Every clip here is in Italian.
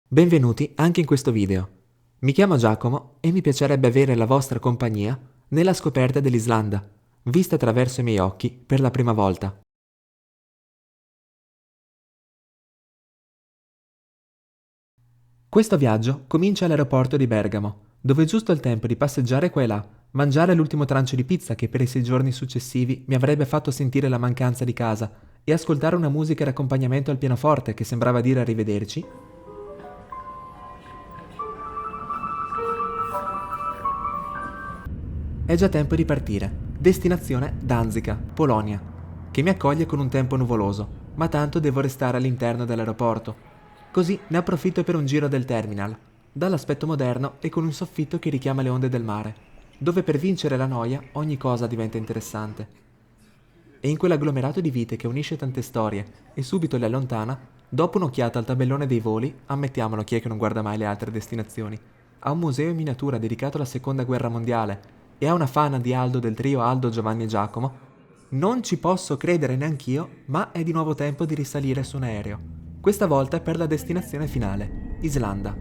Benvenuti anche in questo video. Mi chiamo Giacomo e mi piacerebbe avere la vostra compagnia nella scoperta dell'Islanda, vista attraverso i miei occhi per la prima volta. Questo viaggio comincia all'aeroporto di Bergamo, dove ho giusto il tempo di passeggiare qua e là, mangiare l'ultimo trancio di pizza che per i 6 giorni successivi mi avrebbe fatto sentire la mancanza di casa e ascoltare una musica d'accompagnamento al pianoforte che sembrava dire arrivederci. È già tempo di partire. Destinazione Danzica, Polonia, che mi accoglie con un tempo nuvoloso, ma tanto devo restare all'interno dell'aeroporto. Così ne approfitto per un giro del terminal, dall'aspetto moderno e con un soffitto che richiama le onde del mare, dove per vincere la noia ogni cosa diventa interessante. E in quell'agglomerato di vite che unisce tante storie e subito le allontana, dopo un'occhiata al tabellone dei voli, ammettiamolo chi è che non guarda mai le altre destinazioni, a un museo in miniatura dedicato alla Seconda Guerra Mondiale e a una fana di Aldo del trio Aldo, Giovanni e Giacomo, non ci posso credere neanch'io, ma è di nuovo tempo di risalire su un aereo. Questa volta per la destinazione finale, Islanda.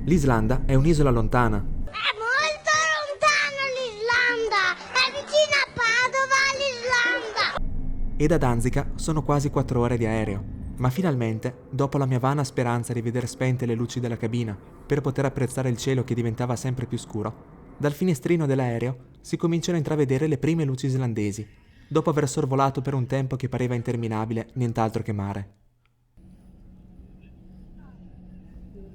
L'Islanda è un'isola lontana. È molto lontano l'Islanda! È vicino a Padova l'Islanda! E da Danzica sono quasi 4 ore di aereo. Ma finalmente, dopo la mia vana speranza di vedere spente le luci della cabina per poter apprezzare il cielo che diventava sempre più scuro, dal finestrino dell'aereo si cominciano a intravedere le prime luci islandesi, dopo aver sorvolato per un tempo che pareva interminabile nient'altro che mare.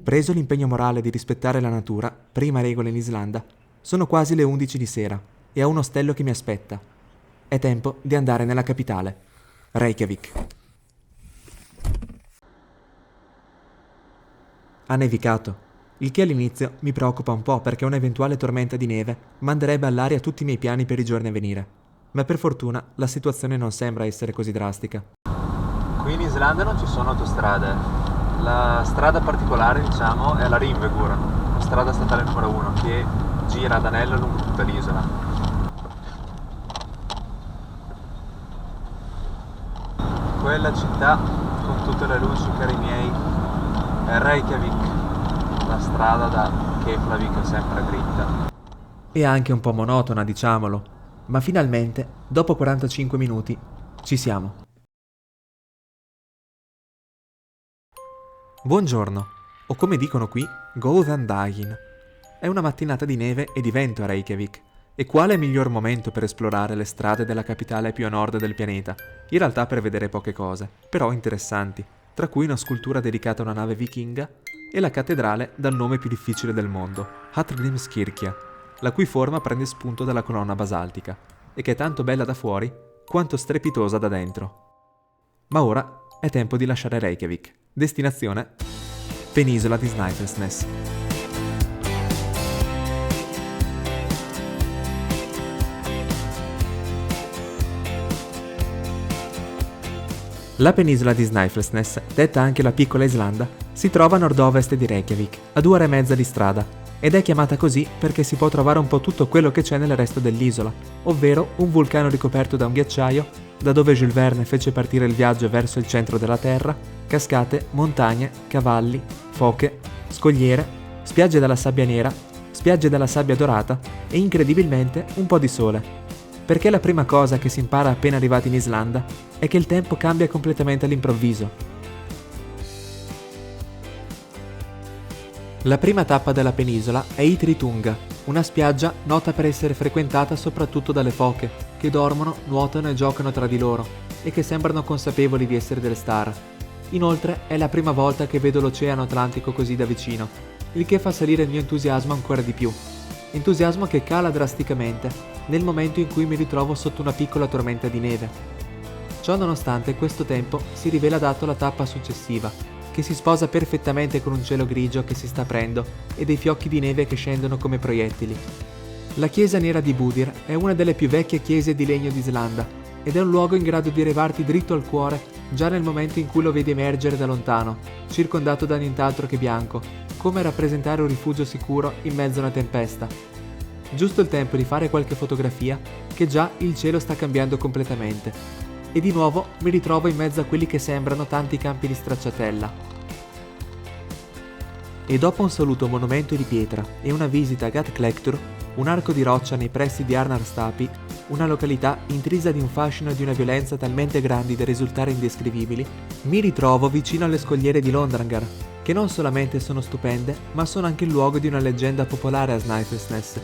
Preso l'impegno morale di rispettare la natura, prima regola in Islanda, sono quasi le 11 di sera e ho un ostello che mi aspetta. È tempo di andare nella capitale, Reykjavik. Ha nevicato, il che all'inizio mi preoccupa un po' perché un'eventuale tormenta di neve manderebbe all'aria tutti i miei piani per i giorni a venire. Ma per fortuna la situazione non sembra essere così drastica. Qui in Islanda non ci sono autostrade. La strada particolare, diciamo, è la Ringvegur, la strada statale numero 1, che gira ad anello lungo tutta l'isola. Quella città, con tutte le luci, cari miei, è Reykjavik, la strada da Keflavik è sempre dritta. E anche un po' monotona, diciamolo, ma finalmente, dopo 45 minuti, ci siamo. Buongiorno, o come dicono qui, Góðan daginn. È una mattinata di neve e di vento a Reykjavik. E quale miglior momento per esplorare le strade della capitale più a nord del pianeta? In realtà per vedere poche cose, però interessanti, tra cui una scultura dedicata a una nave vichinga e la cattedrale dal nome più difficile del mondo, Hallgrímskirkja, la cui forma prende spunto dalla colonna basaltica e che è tanto bella da fuori quanto strepitosa da dentro. Ma ora è tempo di lasciare Reykjavik. Destinazione: Penisola di Snæfellsnes. La penisola di Snæfellsnes, detta anche la piccola Islanda, si trova a nord-ovest di Reykjavik, a 2 ore e mezza di strada, ed è chiamata così perché si può trovare un po' tutto quello che c'è nel resto dell'isola, ovvero un vulcano ricoperto da un ghiacciaio, da dove Jules Verne fece partire il viaggio verso il centro della Terra, cascate, montagne, cavalli, foche, scogliere, spiagge dalla sabbia nera, spiagge dalla sabbia dorata e incredibilmente un po' di sole. Perché la prima cosa che si impara appena arrivati in Islanda è che il tempo cambia completamente all'improvviso. La prima tappa della penisola è Ytri-Tunga, una spiaggia nota per essere frequentata soprattutto dalle foche, che dormono, nuotano e giocano tra di loro, e che sembrano consapevoli di essere delle star. Inoltre è la prima volta che vedo l'Oceano Atlantico così da vicino, il che fa salire il mio entusiasmo ancora di più. Entusiasmo che cala drasticamente nel momento in cui mi ritrovo sotto una piccola tormenta di neve. Ciò nonostante, questo tempo si rivela adatto alla tappa successiva, che si sposa perfettamente con un cielo grigio che si sta aprendo e dei fiocchi di neve che scendono come proiettili. La chiesa nera di Budir è una delle più vecchie chiese di legno d'Islanda ed è un luogo in grado di arrivarti dritto al cuore già nel momento in cui lo vedi emergere da lontano, circondato da nient'altro che bianco, come rappresentare un rifugio sicuro in mezzo a una tempesta. Giusto il tempo di fare qualche fotografia che già il cielo sta cambiando completamente. e di nuovo mi ritrovo in mezzo a quelli che sembrano tanti campi di stracciatella. E dopo un saluto monumento di pietra e una visita a Gat Clectur, un arco di roccia nei pressi di Arnarstapi, una località intrisa di un fascino e di una violenza talmente grandi da risultare indescrivibili, mi ritrovo vicino alle scogliere di Londrangar, che non solamente sono stupende, ma sono anche il luogo di una leggenda popolare a Snaefellsnes.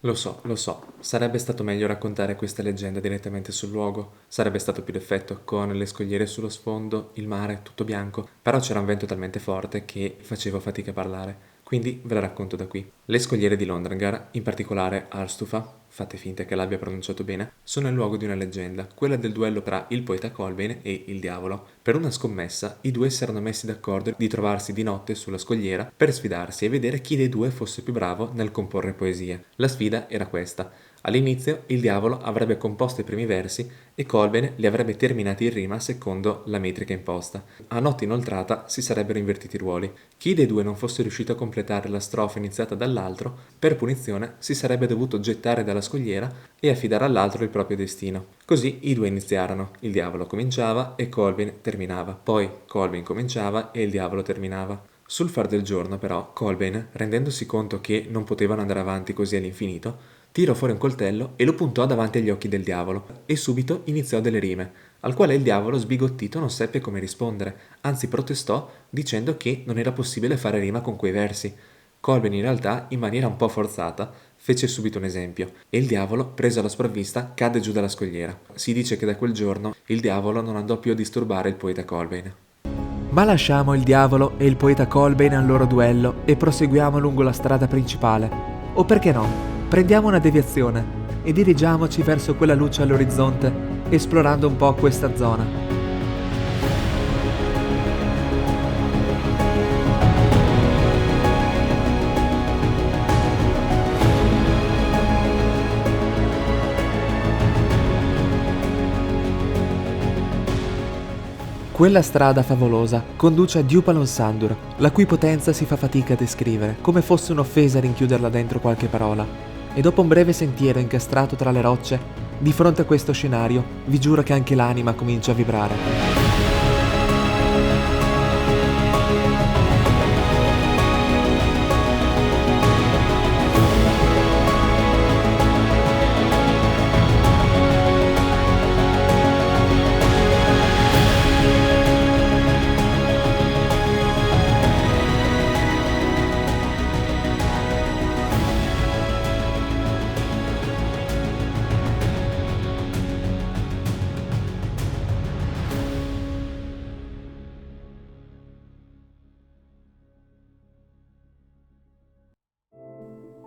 Lo so, sarebbe stato meglio raccontare questa leggenda direttamente sul luogo, sarebbe stato più d'effetto, con le scogliere sullo sfondo, il mare, tutto bianco, però c'era un vento talmente forte che facevo fatica a parlare, quindi ve la racconto da qui. Le scogliere di Londrangar, in particolare Arstufa, fate finta che l'abbia pronunciato bene, sono il luogo di una leggenda, quella del duello tra il poeta Colbane e il diavolo. Per una scommessa, i due si erano messi d'accordo di trovarsi di notte sulla scogliera per sfidarsi e vedere chi dei due fosse più bravo nel comporre poesie. La sfida era questa. All'inizio il diavolo avrebbe composto i primi versi e Colbane li avrebbe terminati in rima secondo la metrica imposta. A notte inoltrata si sarebbero invertiti i ruoli. Chi dei due non fosse riuscito a completare la strofa iniziata dall'altro, per punizione si sarebbe dovuto gettare dalla scogliera e affidare all'altro il proprio destino. Così i due iniziarono. Il diavolo cominciava e Colbane terminava. Poi Colbane cominciava e il diavolo terminava. Sul far del giorno, però, Colbane, rendendosi conto che non potevano andare avanti così all'infinito, tirò fuori un coltello e lo puntò davanti agli occhi del diavolo, e subito iniziò delle rime, al quale il diavolo, sbigottito, non seppe come rispondere, anzi protestò dicendo che non era possibile fare rima con quei versi. Colbane in realtà, in maniera un po' forzata, fece subito un esempio, e il diavolo, preso alla sprovvista, cadde giù dalla scogliera. Si dice che da quel giorno il diavolo non andò più a disturbare il poeta Colbane. Ma lasciamo il diavolo e il poeta Colbane al loro duello e proseguiamo lungo la strada principale. O perché no? Prendiamo una deviazione e dirigiamoci verso quella luce all'orizzonte, esplorando un po' questa zona. Quella strada favolosa conduce a Dupalon Sandur, la cui potenza si fa fatica a descrivere, come fosse un'offesa rinchiuderla dentro qualche parola. E dopo un breve sentiero incastrato tra le rocce, di fronte a questo scenario, vi giuro che anche l'anima comincia a vibrare.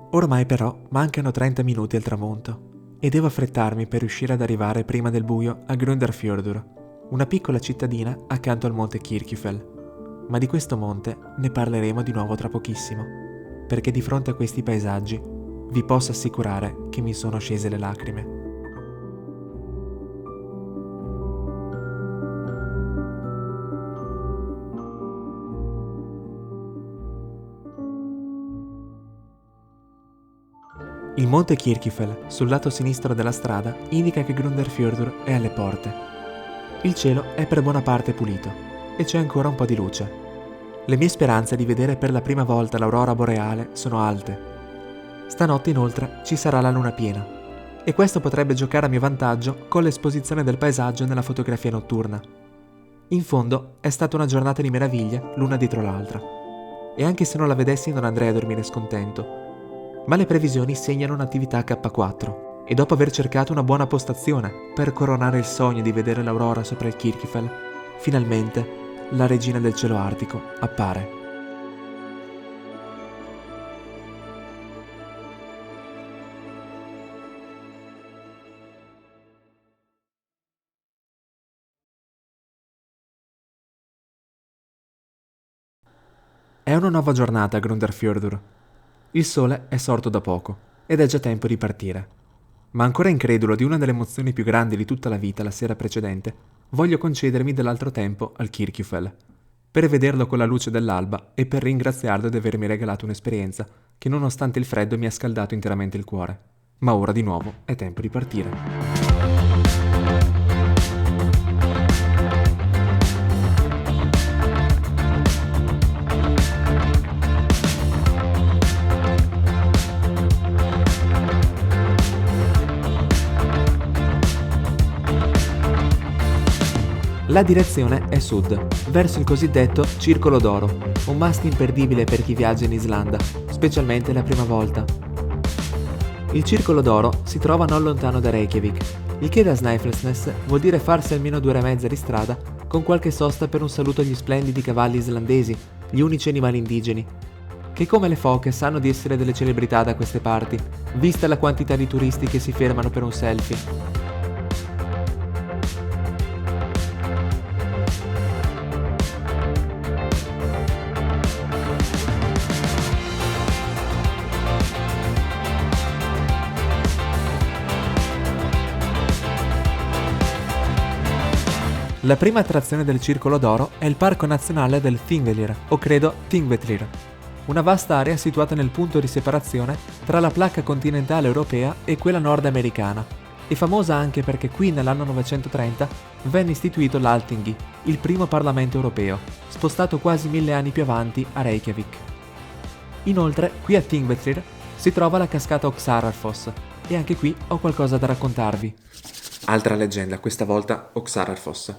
Ormai però mancano 30 minuti al tramonto e devo affrettarmi per riuscire ad arrivare prima del buio a Grundarfjörður, una piccola cittadina accanto al monte Kirkjufell. Ma di questo monte ne parleremo di nuovo tra pochissimo, perché di fronte a questi paesaggi vi posso assicurare che mi sono scese le lacrime. Il monte Kirkjufell, sul lato sinistro della strada, indica che Grundarfjörður è alle porte. Il cielo è per buona parte pulito e c'è ancora un po' di luce. Le mie speranze di vedere per la prima volta l'aurora boreale sono alte. Stanotte inoltre ci sarà la luna piena e questo potrebbe giocare a mio vantaggio con l'esposizione del paesaggio nella fotografia notturna. In fondo è stata una giornata di meraviglia l'una dietro l'altra e anche se non la vedessi non andrei a dormire scontento. Ma le previsioni segnano un'attività K4 e dopo aver cercato una buona postazione per coronare il sogno di vedere l'aurora sopra il Kirkjufell, finalmente la regina del cielo artico appare. È una nuova giornata a Grundarfjörður. Il sole è sorto da poco ed è già tempo di partire. Ma ancora incredulo di una delle emozioni più grandi di tutta la vita la sera precedente, voglio concedermi dell'altro tempo al Kirkjufell, per vederlo con la luce dell'alba e per ringraziarlo di avermi regalato un'esperienza che nonostante il freddo mi ha scaldato interamente il cuore. Ma ora di nuovo è tempo di partire. La direzione è sud, verso il cosiddetto Circolo d'Oro, un must imperdibile per chi viaggia in Islanda, specialmente la prima volta. Il Circolo d'Oro si trova non lontano da Reykjavik, il che da Snæfellsnes vuol dire farsi almeno 2 ore e mezza di strada con qualche sosta per un saluto agli splendidi cavalli islandesi, gli unici animali indigeni, che come le foche sanno di essere delle celebrità da queste parti, vista la quantità di turisti che si fermano per un selfie. La prima attrazione del Circolo d'Oro è il Parco Nazionale del Thingvellir, o credo Thingvellir, una vasta area situata nel punto di separazione tra la placca continentale europea e quella nordamericana, e famosa anche perché qui nell'anno 930 venne istituito l'Alþingi, il primo Parlamento europeo, spostato quasi 1000 anni più avanti a Reykjavik. Inoltre, qui a Thingvellir si trova la cascata Oxararfoss, e anche qui ho qualcosa da raccontarvi. Altra leggenda, questa volta Oxararfoss.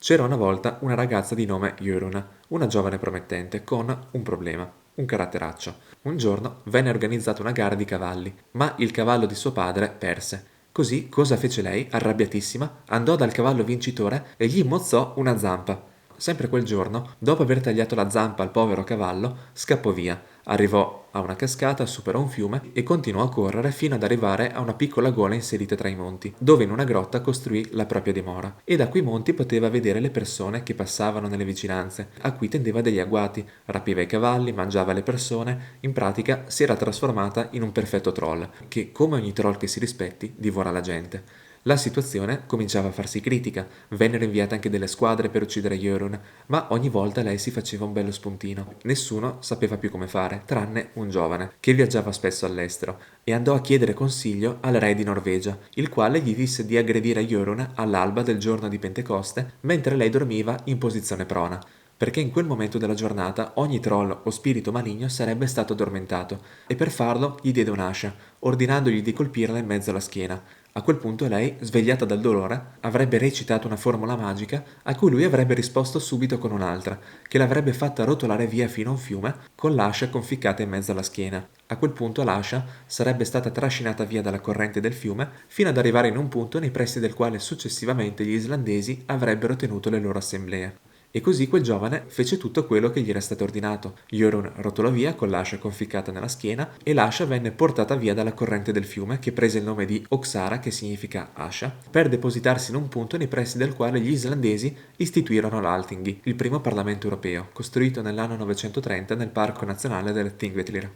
C'era una volta una ragazza di nome Jørun, una giovane promettente con un problema, un caratteraccio. Un giorno venne organizzata una gara di cavalli, ma il cavallo di suo padre perse. Così cosa fece lei, arrabbiatissima? Andò dal cavallo vincitore e gli mozzò una zampa. Sempre quel giorno, dopo aver tagliato la zampa al povero cavallo, scappò via. Arrivò a una cascata, superò un fiume e continuò a correre fino ad arrivare a una piccola gola inserita tra i monti, dove in una grotta costruì la propria dimora. E da quei monti poteva vedere le persone che passavano nelle vicinanze, a cui tendeva degli agguati, rapiva i cavalli, mangiava le persone, in pratica si era trasformata in un perfetto troll, che, come ogni troll che si rispetti, divora la gente. La situazione cominciava a farsi critica, vennero inviate anche delle squadre per uccidere Jørun, ma ogni volta lei si faceva un bello spuntino. Nessuno sapeva più come fare, tranne un giovane, che viaggiava spesso all'estero, e andò a chiedere consiglio al re di Norvegia, il quale gli disse di aggredire Jørun all'alba del giorno di Pentecoste, mentre lei dormiva in posizione prona, perché in quel momento della giornata ogni troll o spirito maligno sarebbe stato addormentato, e per farlo gli diede un'ascia, ordinandogli di colpirla in mezzo alla schiena. A quel punto lei, svegliata dal dolore, avrebbe recitato una formula magica a cui lui avrebbe risposto subito con un'altra, che l'avrebbe fatta rotolare via fino a un fiume con l'ascia conficcata in mezzo alla schiena. A quel punto l'ascia sarebbe stata trascinata via dalla corrente del fiume fino ad arrivare in un punto nei pressi del quale successivamente gli islandesi avrebbero tenuto le loro assemblee. E così quel giovane fece tutto quello che gli era stato ordinato. Jørun rotolò via con l'ascia conficcata nella schiena e l'ascia venne portata via dalla corrente del fiume, che prese il nome di Oxara, che significa ascia, per depositarsi in un punto nei pressi del quale gli islandesi istituirono l'Alþingi, il primo Parlamento europeo, costruito nell'anno 930 nel Parco Nazionale del Thingvellir.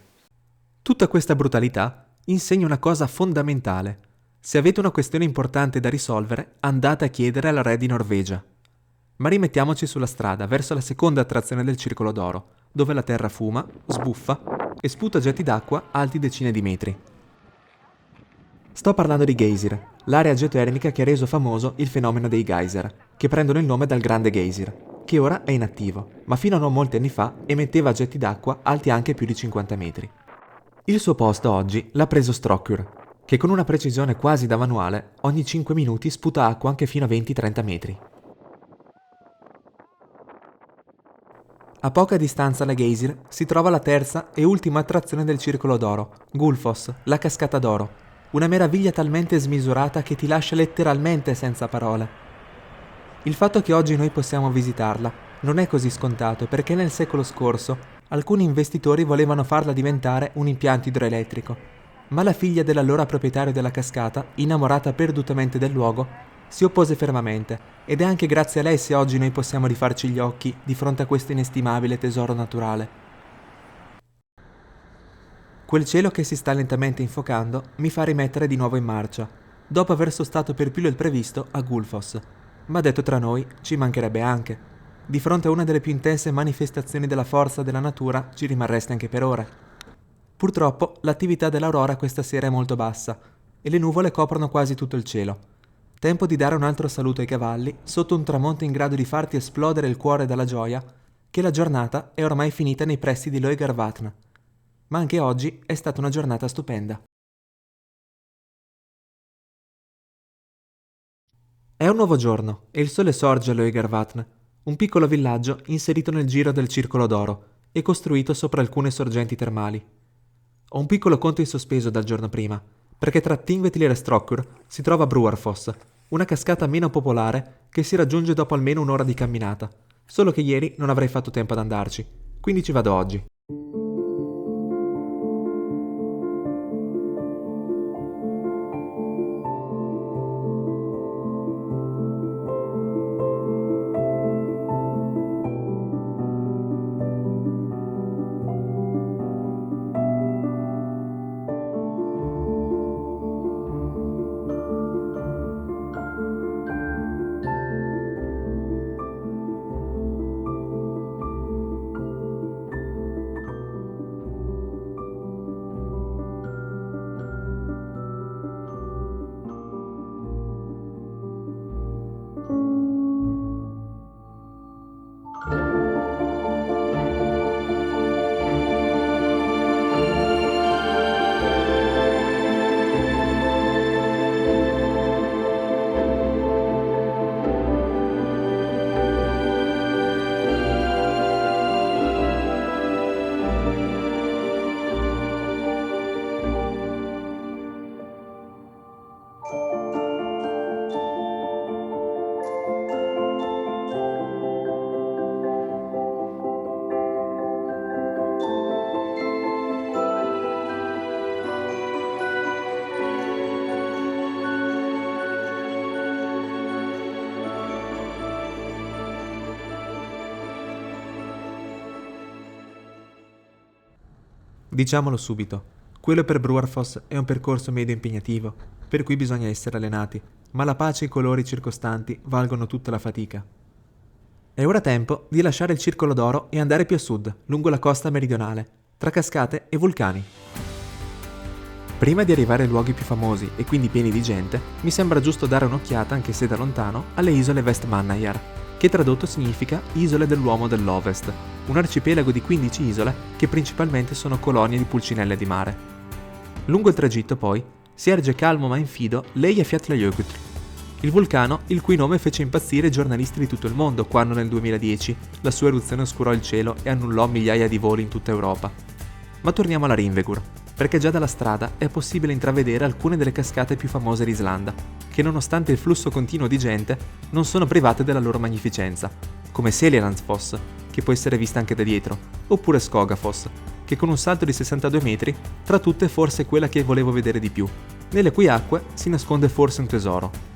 Tutta questa brutalità insegna una cosa fondamentale. Se avete una questione importante da risolvere, andate a chiedere al re di Norvegia. Ma rimettiamoci sulla strada, verso la seconda attrazione del Circolo d'Oro, dove la terra fuma, sbuffa e sputa getti d'acqua alti decine di metri. Sto parlando di Geysir, l'area geotermica che ha reso famoso il fenomeno dei geyser, che prendono il nome dal grande Geysir, che ora è inattivo, ma fino a non molti anni fa emetteva getti d'acqua alti anche più di 50 metri. Il suo posto oggi l'ha preso Strokkur, che con una precisione quasi da manuale ogni 5 minuti sputa acqua anche fino a 20-30 metri. A poca distanza da Geysir si trova la terza e ultima attrazione del Circolo d'Oro, Gullfoss, la cascata d'oro, una meraviglia talmente smisurata che ti lascia letteralmente senza parole. Il fatto che oggi noi possiamo visitarla non è così scontato perché nel secolo scorso alcuni investitori volevano farla diventare un impianto idroelettrico, ma la figlia dell'allora proprietario della cascata, innamorata perdutamente del luogo, si oppose fermamente, ed è anche grazie a lei se oggi noi possiamo rifarci gli occhi di fronte a questo inestimabile tesoro naturale. Quel cielo che si sta lentamente infocando mi fa rimettere di nuovo in marcia, dopo aver sostato per più del previsto a Gullfoss. Ma detto tra noi, ci mancherebbe anche. Di fronte a una delle più intense manifestazioni della forza della natura ci rimarreste anche per ore. Purtroppo l'attività dell'aurora questa sera è molto bassa e le nuvole coprono quasi tutto il cielo. Tempo di dare un altro saluto ai cavalli sotto un tramonto in grado di farti esplodere il cuore dalla gioia che la giornata è ormai finita nei pressi di Laugarvatn. Ma anche oggi è stata una giornata stupenda. È un nuovo giorno e il sole sorge a Løigarvatn, un piccolo villaggio inserito nel giro del Circolo d'Oro e costruito sopra alcune sorgenti termali. Ho un piccolo conto in sospeso dal giorno prima, perché tra Tingvellir e Strokkur si trova Brúarfoss, una cascata meno popolare che si raggiunge dopo almeno un'ora di camminata, solo che ieri non avrei fatto tempo ad andarci, quindi ci vado oggi. Diciamolo subito, quello per Brúarfoss è un percorso medio impegnativo, per cui bisogna essere allenati, ma la pace e i colori circostanti valgono tutta la fatica. È ora tempo di lasciare il Circolo d'Oro e andare più a sud, lungo la costa meridionale, tra cascate e vulcani. Prima di arrivare ai luoghi più famosi e quindi pieni di gente, mi sembra giusto dare un'occhiata, anche se da lontano, alle isole Vestmannaeyjar, che tradotto significa Isole dell'Uomo dell'Ovest, un arcipelago di 15 isole che principalmente sono colonie di pulcinelle di mare. Lungo il tragitto, poi, si erge calmo ma infido l'Eyjafjallajökull, il vulcano il cui nome fece impazzire i giornalisti di tutto il mondo quando nel 2010 la sua eruzione oscurò il cielo e annullò migliaia di voli in tutta Europa. Ma torniamo alla Rimvegur, perché già dalla strada è possibile intravedere alcune delle cascate più famose d'Islanda, che nonostante il flusso continuo di gente non sono private della loro magnificenza, come Seljalandsfoss, che può essere vista anche da dietro, oppure Skogafoss, che con un salto di 62 metri tra tutte è forse quella che volevo vedere di più, nelle cui acque si nasconde forse un tesoro.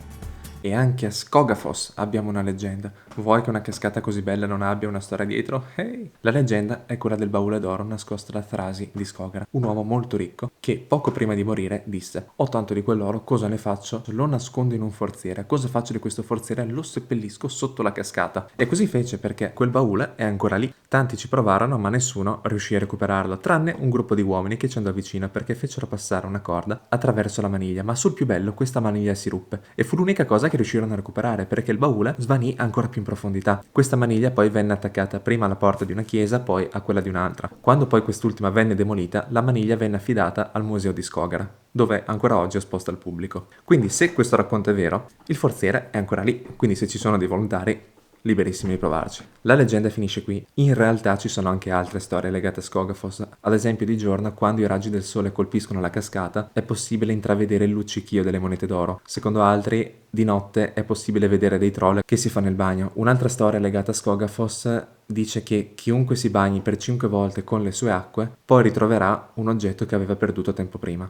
E anche a Skogafoss abbiamo una leggenda. Vuoi che una cascata così bella non abbia una storia dietro? Hey! La leggenda è quella del baule d'oro nascosto da Thrasi di Skogara, un uomo molto ricco che poco prima di morire disse: ho tanto di quell'oro, cosa ne faccio? Lo nascondo in un forziere. Cosa faccio di questo forziere? Lo seppellisco sotto la cascata. E così fece, perché quel baule è ancora lì. Tanti ci provarono ma nessuno riuscì a recuperarlo, tranne un gruppo di uomini che ci andò vicino perché fecero passare una corda attraverso la maniglia, ma sul più bello questa maniglia si ruppe e fu l'unica cosa che riuscirono a recuperare, perché il baule svanì ancora più in profondità. Questa maniglia poi venne attaccata prima alla porta di una chiesa, poi a quella di un'altra. Quando poi quest'ultima venne demolita, la maniglia venne affidata al museo di Skogara, dove ancora oggi è esposta al pubblico. Quindi se questo racconto è vero, il forziere è ancora lì, quindi se ci sono dei volontari, liberissimi di provarci. La leggenda finisce qui. In realtà ci sono anche altre storie legate a Skogafoss. Ad esempio, di giorno, quando i raggi del sole colpiscono la cascata, è possibile intravedere il luccichio delle monete d'oro. Secondo altri, di notte è possibile vedere dei troll che si fanno il bagno. Un'altra storia legata a Skogafoss dice che chiunque si bagni per 5 volte con le sue acque, poi ritroverà un oggetto che aveva perduto tempo prima.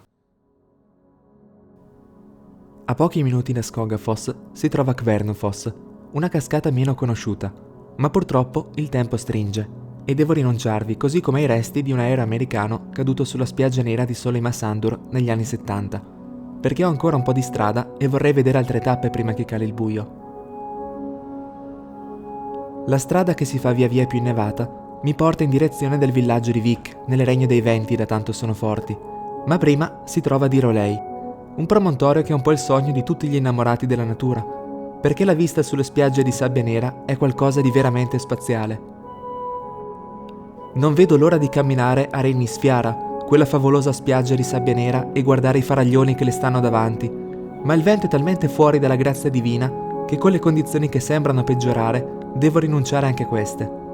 A pochi minuti da Skogafoss si trova Kvernfoss, una cascata meno conosciuta, ma purtroppo il tempo stringe e devo rinunciarvi, così come ai resti di un aereo americano caduto sulla spiaggia nera di Sóleymasandur negli anni 70, perché ho ancora un po' di strada e vorrei vedere altre tappe prima che cali il buio. La strada che si fa via via più innevata mi porta in direzione del villaggio di Vik, nel regno dei venti da tanto sono forti, ma prima si trova Dirolei, un promontorio che è un po' il sogno di tutti gli innamorati della natura, perché la vista sulle spiagge di sabbia nera è qualcosa di veramente spaziale. Non vedo l'ora di camminare a Reynisfjara, quella favolosa spiaggia di sabbia nera, e guardare i faraglioni che le stanno davanti, ma il vento è talmente fuori dalla grazia divina che con le condizioni che sembrano peggiorare devo rinunciare anche a queste.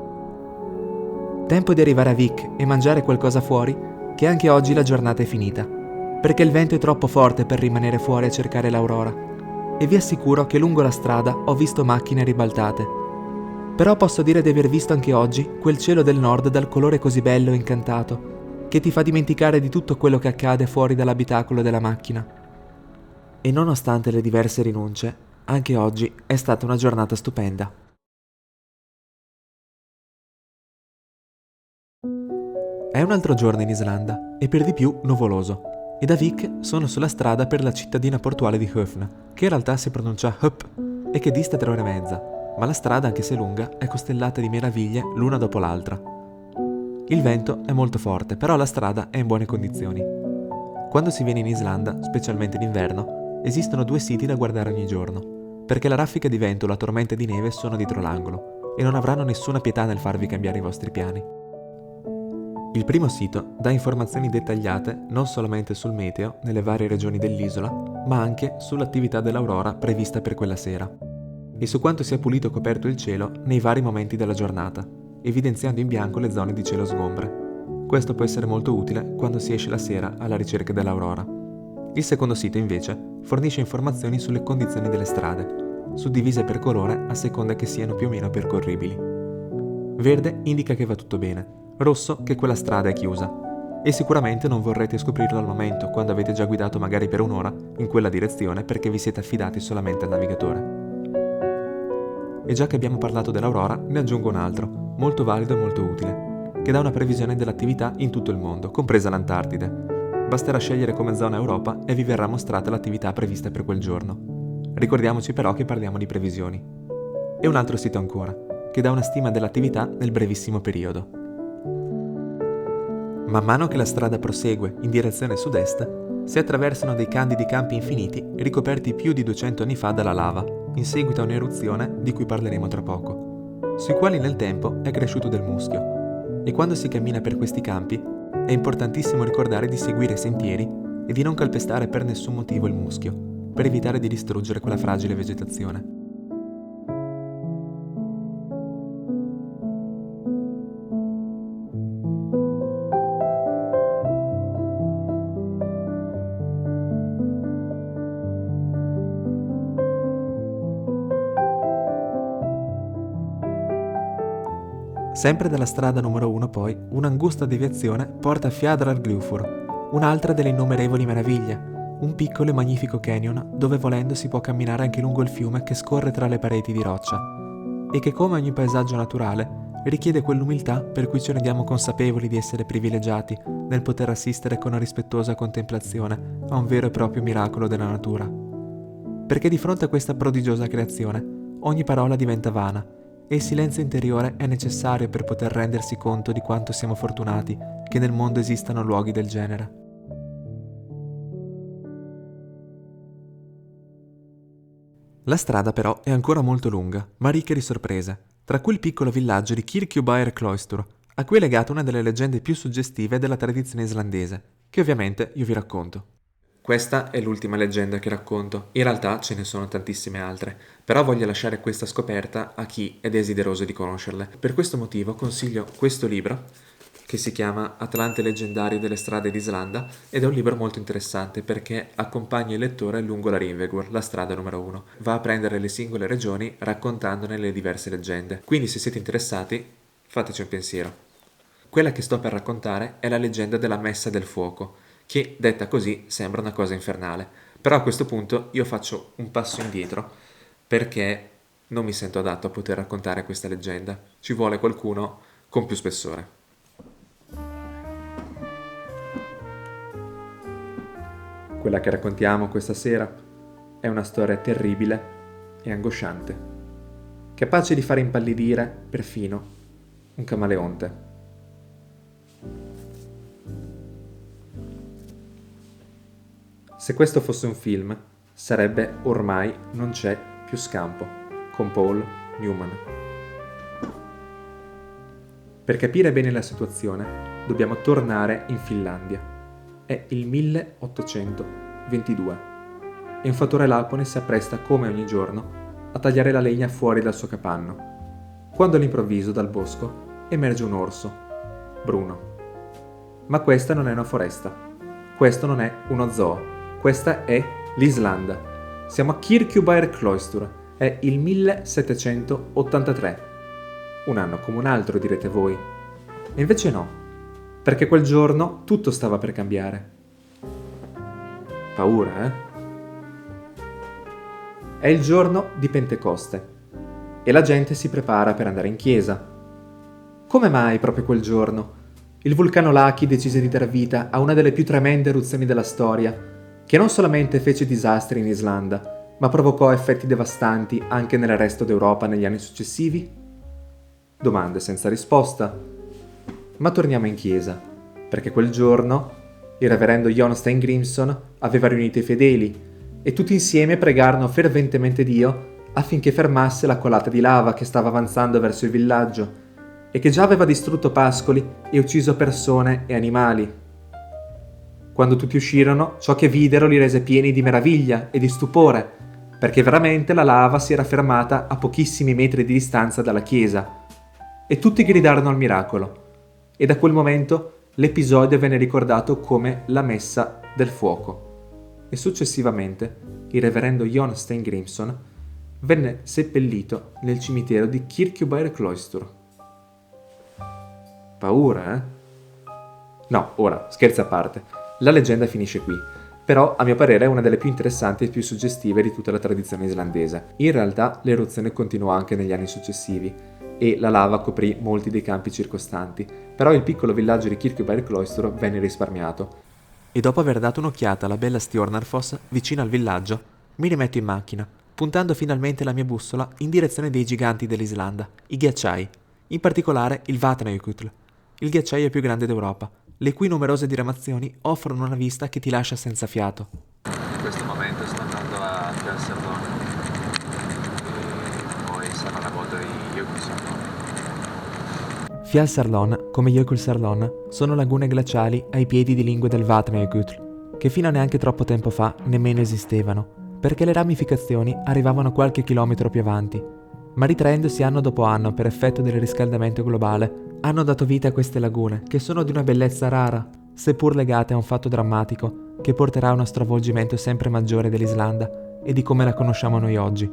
Tempo di arrivare a Vic e mangiare qualcosa fuori, che anche oggi la giornata è finita, perché il vento è troppo forte per rimanere fuori a cercare l'Aurora, e vi assicuro che lungo la strada ho visto macchine ribaltate. Però posso dire di aver visto anche oggi quel cielo del nord dal colore così bello e incantato, che ti fa dimenticare di tutto quello che accade fuori dall'abitacolo della macchina. E nonostante le diverse rinunce, anche oggi è stata una giornata stupenda. È un altro giorno in Islanda, e per di più nuvoloso, e da Vik sono sulla strada per la cittadina portuale di Höfn, che in realtà si pronuncia Höp, e che dista 3 ore e mezza, ma la strada, anche se lunga, è costellata di meraviglie l'una dopo l'altra. Il vento è molto forte, però la strada è in buone condizioni. Quando si viene in Islanda, specialmente d'inverno, esistono 2 siti da guardare ogni giorno, perché la raffica di vento o la tormenta di neve sono dietro l'angolo, e non avranno nessuna pietà nel farvi cambiare i vostri piani. Il primo sito dà informazioni dettagliate non solamente sul meteo nelle varie regioni dell'isola, ma anche sull'attività dell'aurora prevista per quella sera, e su quanto sia pulito e coperto il cielo nei vari momenti della giornata, evidenziando in bianco le zone di cielo sgombre. Questo può essere molto utile quando si esce la sera alla ricerca dell'aurora. Il secondo sito, invece, fornisce informazioni sulle condizioni delle strade, suddivise per colore a seconda che siano più o meno percorribili. Verde indica che va tutto bene, rosso che quella strada è chiusa, e sicuramente non vorrete scoprirlo al momento, quando avete già guidato magari per un'ora in quella direzione perché vi siete affidati solamente al navigatore. E già che abbiamo parlato dell'aurora, ne aggiungo un altro, molto valido e molto utile, che dà una previsione dell'attività in tutto il mondo, compresa l'Antartide. Basterà scegliere come zona Europa e vi verrà mostrata l'attività prevista per quel giorno. Ricordiamoci però che parliamo di previsioni. E un altro sito ancora, che dà una stima dell'attività nel brevissimo periodo. Man mano che la strada prosegue in direzione sud-est, si attraversano dei candidi campi infiniti ricoperti più di 200 anni fa dalla lava, in seguito a un'eruzione di cui parleremo tra poco, sui quali nel tempo è cresciuto del muschio. E quando si cammina per questi campi, è importantissimo ricordare di seguire i sentieri e di non calpestare per nessun motivo il muschio, per evitare di distruggere quella fragile vegetazione. Sempre dalla strada numero 1 poi, un'angusta deviazione porta a Fjaðrárglúfur, un'altra delle innumerevoli meraviglie, un piccolo e magnifico canyon dove volendo si può camminare anche lungo il fiume che scorre tra le pareti di roccia, e che come ogni paesaggio naturale richiede quell'umiltà per cui ci rendiamo consapevoli di essere privilegiati nel poter assistere con una rispettosa contemplazione a un vero e proprio miracolo della natura. Perché di fronte a questa prodigiosa creazione, ogni parola diventa vana, e il silenzio interiore è necessario per poter rendersi conto di quanto siamo fortunati che nel mondo esistano luoghi del genere. La strada però è ancora molto lunga, ma ricca di sorprese, tra cui il piccolo villaggio di Kirkjubæjarklaustur, a cui è legata una delle leggende più suggestive della tradizione islandese, che ovviamente io vi racconto. Questa è l'ultima leggenda che racconto, in realtà ce ne sono tantissime altre, però voglio lasciare questa scoperta a chi è desideroso di conoscerle. Per questo motivo consiglio questo libro, che si chiama Atlante leggendario delle strade d'Islanda, ed è un libro molto interessante perché accompagna il lettore lungo la Ringvegur, la strada numero 1. Va a prendere le singole regioni raccontandone le diverse leggende. Quindi se siete interessati, fateci un pensiero. Quella che sto per raccontare è la leggenda della Messa del Fuoco, che detta così sembra una cosa infernale, però a questo punto io faccio un passo indietro perché non mi sento adatto a poter raccontare questa leggenda, ci vuole qualcuno con più spessore. Quella che raccontiamo questa sera è una storia terribile e angosciante, capace di far impallidire perfino un camaleonte. Se questo fosse un film, sarebbe Ormai non c'è più scampo, con Paul Newman. Per capire bene la situazione, dobbiamo tornare in Finlandia. È il 1822 e un fattore lapone si appresta come ogni giorno a tagliare la legna fuori dal suo capanno, quando all'improvviso dal bosco emerge un orso, Bruno. Ma questa non è una foresta, questo non è uno zoo, questa è l'Islanda. Siamo a Kirkjubæjarklaustur, è il 1783. Un anno come un altro, direte voi. E invece no, perché quel giorno tutto stava per cambiare. Paura, eh? È il giorno di Pentecoste e la gente si prepara per andare in chiesa. Come mai proprio quel giorno? Il vulcano Laki decise di dar vita a una delle più tremende eruzioni della storia, che non solamente fece disastri in Islanda, ma provocò effetti devastanti anche nel resto d'Europa negli anni successivi? Domande senza risposta. Ma torniamo in chiesa, perché quel giorno il reverendo Jon Steingrimsson aveva riunito i fedeli e tutti insieme pregarono ferventemente Dio affinché fermasse la colata di lava che stava avanzando verso il villaggio e che già aveva distrutto pascoli e ucciso persone e animali. Quando tutti uscirono, ciò che videro li rese pieni di meraviglia e di stupore, perché veramente la lava si era fermata a pochissimi metri di distanza dalla chiesa. E tutti gridarono al miracolo. E da quel momento l'episodio venne ricordato come la messa del fuoco. E successivamente il reverendo Jon Steingrimsson venne seppellito nel cimitero di Kirkjubæjarklaustur. Paura, eh? No, ora, scherzi a parte, la leggenda finisce qui, però a mio parere è una delle più interessanti e più suggestive di tutta la tradizione islandese. In realtà l'eruzione continuò anche negli anni successivi e la lava coprì molti dei campi circostanti, però il piccolo villaggio di Kirkjubæjarklaustur venne risparmiato. E dopo aver dato un'occhiata alla bella Stjórnarfoss vicino al villaggio, mi rimetto in macchina, puntando finalmente la mia bussola in direzione dei giganti dell'Islanda, i ghiacciai, in particolare il Vatnajökull, il ghiacciaio più grande d'Europa, le cui numerose diramazioni offrono una vista che ti lascia senza fiato. In questo momento sto andando a Fjalserdon e poi sarà la volta di Jökulsárlón. Fjalsardon, come Jökulsárlón, sono lagune glaciali ai piedi di lingue del Vatnajökull, che fino a neanche troppo tempo fa nemmeno esistevano, perché le ramificazioni arrivavano qualche chilometro più avanti, ma ritraendosi anno dopo anno per effetto del riscaldamento globale, hanno dato vita a queste lagune, che sono di una bellezza rara, seppur legate a un fatto drammatico che porterà a uno stravolgimento sempre maggiore dell'Islanda e di come la conosciamo noi oggi.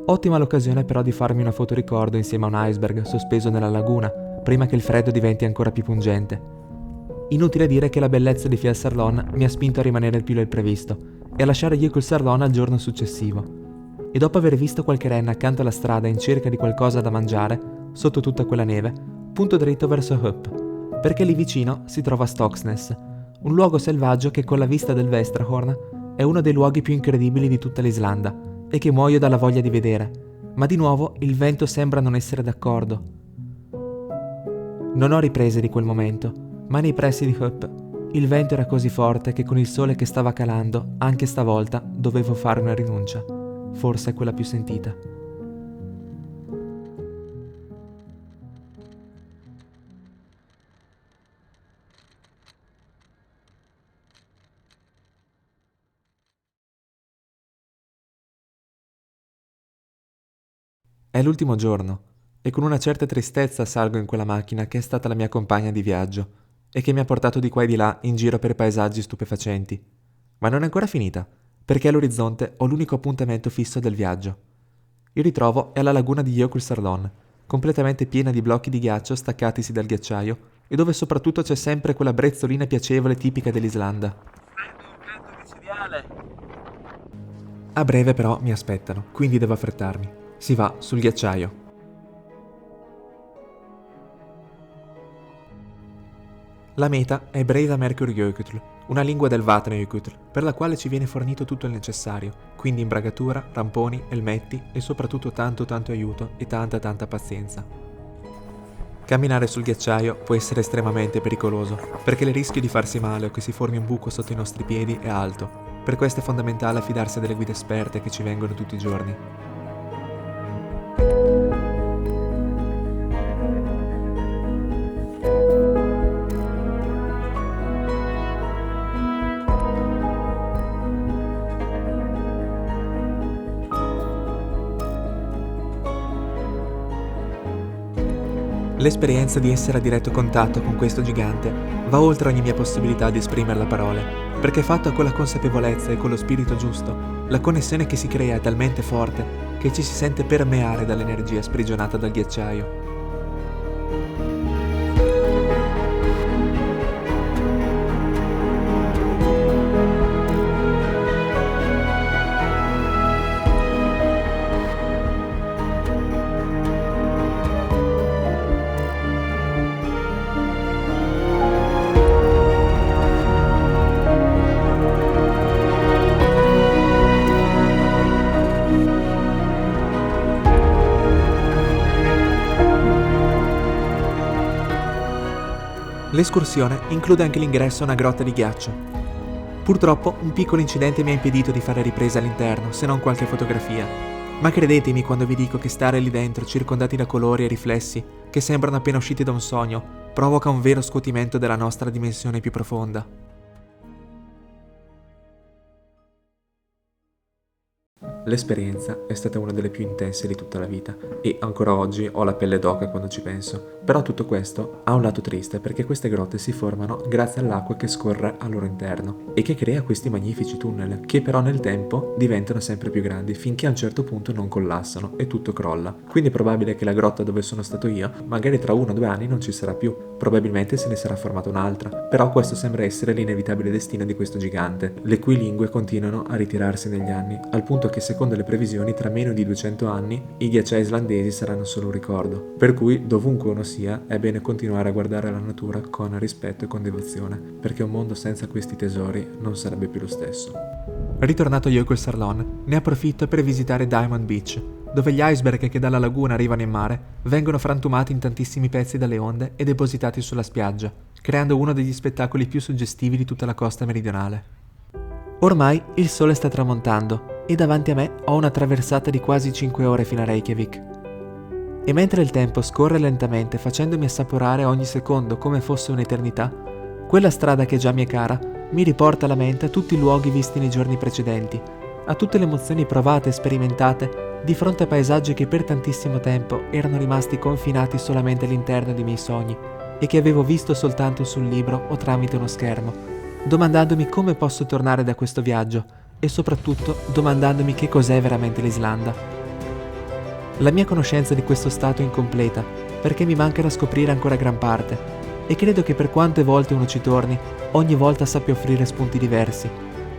Ottima l'occasione però di farmi una fotoricordo insieme a un iceberg sospeso nella laguna, prima che il freddo diventi ancora più pungente. Inutile dire che la bellezza di Fjalsardon mi ha spinto a rimanere il più del previsto e a lasciare Jökulsárlón al giorno successivo. E dopo aver visto qualche renna accanto alla strada in cerca di qualcosa da mangiare, sotto tutta quella neve, punto dritto verso Höpp, perché lì vicino si trova Stoksnes, un luogo selvaggio che con la vista del Vestrahorn è uno dei luoghi più incredibili di tutta l'Islanda e che muoio dalla voglia di vedere, ma di nuovo il vento sembra non essere d'accordo. Non ho riprese di quel momento, ma nei pressi di Höpp il vento era così forte che con il sole che stava calando, anche stavolta dovevo fare una rinuncia, forse quella più sentita. È l'ultimo giorno e con una certa tristezza salgo in quella macchina che è stata la mia compagna di viaggio e che mi ha portato di qua e di là in giro per paesaggi stupefacenti. Ma non è ancora finita, perché all'orizzonte ho l'unico appuntamento fisso del viaggio. Il ritrovo è alla laguna di Jökulsárlón, completamente piena di blocchi di ghiaccio staccatisi dal ghiacciaio e dove soprattutto c'è sempre quella brezzolina piacevole tipica dell'Islanda. A breve però mi aspettano, quindi devo affrettarmi. Si va sul ghiacciaio. La meta è Breiðamerkurjökull, una lingua del Vatnajökull, per la quale ci viene fornito tutto il necessario, quindi imbragatura, ramponi, elmetti e soprattutto tanto aiuto e tanta pazienza. Camminare sul ghiacciaio può essere estremamente pericoloso, perché il rischio di farsi male o che si formi un buco sotto i nostri piedi è alto. Per questo è fondamentale affidarsi a delle guide esperte che ci vengono tutti i giorni. L'esperienza di essere a diretto contatto con questo gigante va oltre ogni mia possibilità di esprimerla a parole, perché fatta con la consapevolezza e con lo spirito giusto, la connessione che si crea è talmente forte che ci si sente permeare dall'energia sprigionata dal ghiacciaio. L'escursione include anche l'ingresso a una grotta di ghiaccio. Purtroppo un piccolo incidente mi ha impedito di fare riprese all'interno, se non qualche fotografia. Ma credetemi quando vi dico che stare lì dentro, circondati da colori e riflessi, che sembrano appena usciti da un sogno, provoca un vero scuotimento della nostra dimensione più profonda. L'esperienza è stata una delle più intense di tutta la vita e ancora oggi ho la pelle d'oca quando ci penso. Però tutto questo ha un lato triste perché queste grotte si formano grazie all'acqua che scorre al loro interno e che crea questi magnifici tunnel che però nel tempo diventano sempre più grandi finché a un certo punto non collassano e tutto crolla. Quindi è probabile che la grotta dove sono stato io magari tra 1 o 2 anni non ci sarà più, probabilmente se ne sarà formata un'altra. Però questo sembra essere l'inevitabile destino di questo gigante, le cui lingue continuano a ritirarsi negli anni, al punto che secondo le previsioni tra meno di 200 anni i ghiacciai islandesi saranno solo un ricordo, per cui dovunque uno sia è bene continuare a guardare la natura con rispetto e con devozione, perché un mondo senza questi tesori non sarebbe più lo stesso. Ritornato io col Sarlon, ne approfitto per visitare Diamond Beach, dove gli iceberg che dalla laguna arrivano in mare vengono frantumati in tantissimi pezzi dalle onde e depositati sulla spiaggia, creando uno degli spettacoli più suggestivi di tutta la costa meridionale. Ormai il sole sta tramontando e davanti a me ho una traversata di quasi 5 ore fino a Reykjavik. E mentre il tempo scorre lentamente facendomi assaporare ogni secondo come fosse un'eternità, quella strada che già mi è cara mi riporta alla mente a tutti i luoghi visti nei giorni precedenti, a tutte le emozioni provate e sperimentate di fronte a paesaggi che per tantissimo tempo erano rimasti confinati solamente all'interno dei miei sogni e che avevo visto soltanto sul libro o tramite uno schermo, domandandomi come posso tornare da questo viaggio e soprattutto domandandomi che cos'è veramente l'Islanda. La mia conoscenza di questo stato è incompleta perché mi manca da scoprire ancora gran parte e credo che per quante volte uno ci torni, ogni volta sappia offrire spunti diversi.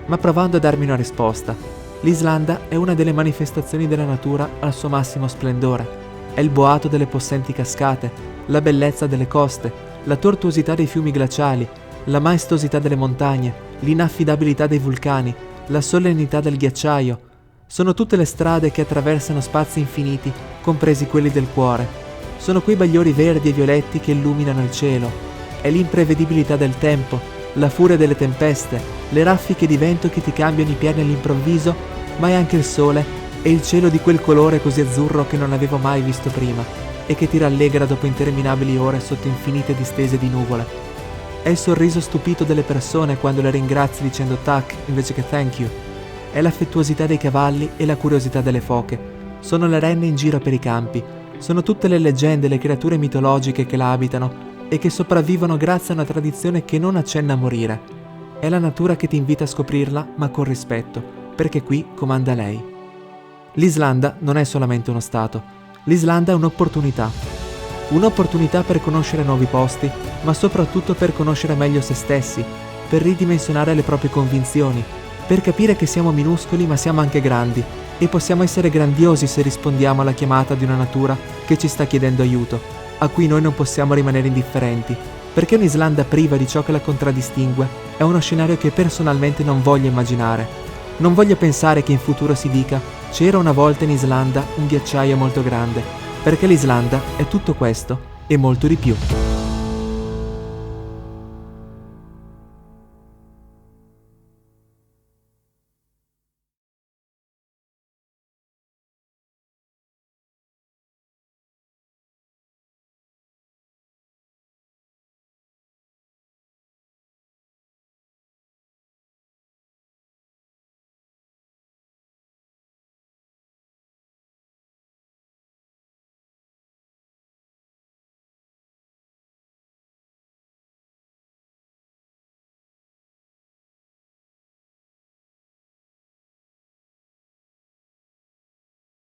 Ma provando a darmi una risposta, l'Islanda è una delle manifestazioni della natura al suo massimo splendore. È il boato delle possenti cascate, la bellezza delle coste, la tortuosità dei fiumi glaciali, la maestosità delle montagne, l'inaffidabilità dei vulcani, la solennità del ghiacciaio. Sono tutte le strade che attraversano spazi infiniti, compresi quelli del cuore. Sono quei bagliori verdi e violetti che illuminano il cielo. È l'imprevedibilità del tempo, la furia delle tempeste, le raffiche di vento che ti cambiano i piani all'improvviso, ma è anche il sole e il cielo di quel colore così azzurro che non avevo mai visto prima e che ti rallegra dopo interminabili ore sotto infinite distese di nuvole. È il sorriso stupito delle persone quando le ringrazi dicendo tak invece che thank you. È l'affettuosità dei cavalli e la curiosità delle foche. Sono le renne in giro per i campi. Sono tutte le leggende e le creature mitologiche che la abitano e che sopravvivono grazie a una tradizione che non accenna a morire. È la natura che ti invita a scoprirla, ma con rispetto, perché qui comanda lei. L'Islanda non è solamente uno stato. L'Islanda è un'opportunità. Un'opportunità per conoscere nuovi posti, ma soprattutto per conoscere meglio se stessi, per ridimensionare le proprie convinzioni, per capire che siamo minuscoli ma siamo anche grandi e possiamo essere grandiosi se rispondiamo alla chiamata di una natura che ci sta chiedendo aiuto, a cui noi non possiamo rimanere indifferenti, perché un'Islanda priva di ciò che la contraddistingue è uno scenario che personalmente non voglio immaginare. Non voglio pensare che in futuro si dica «c'era una volta in Islanda un ghiacciaio molto grande», perché l'Islanda è tutto questo e molto di più.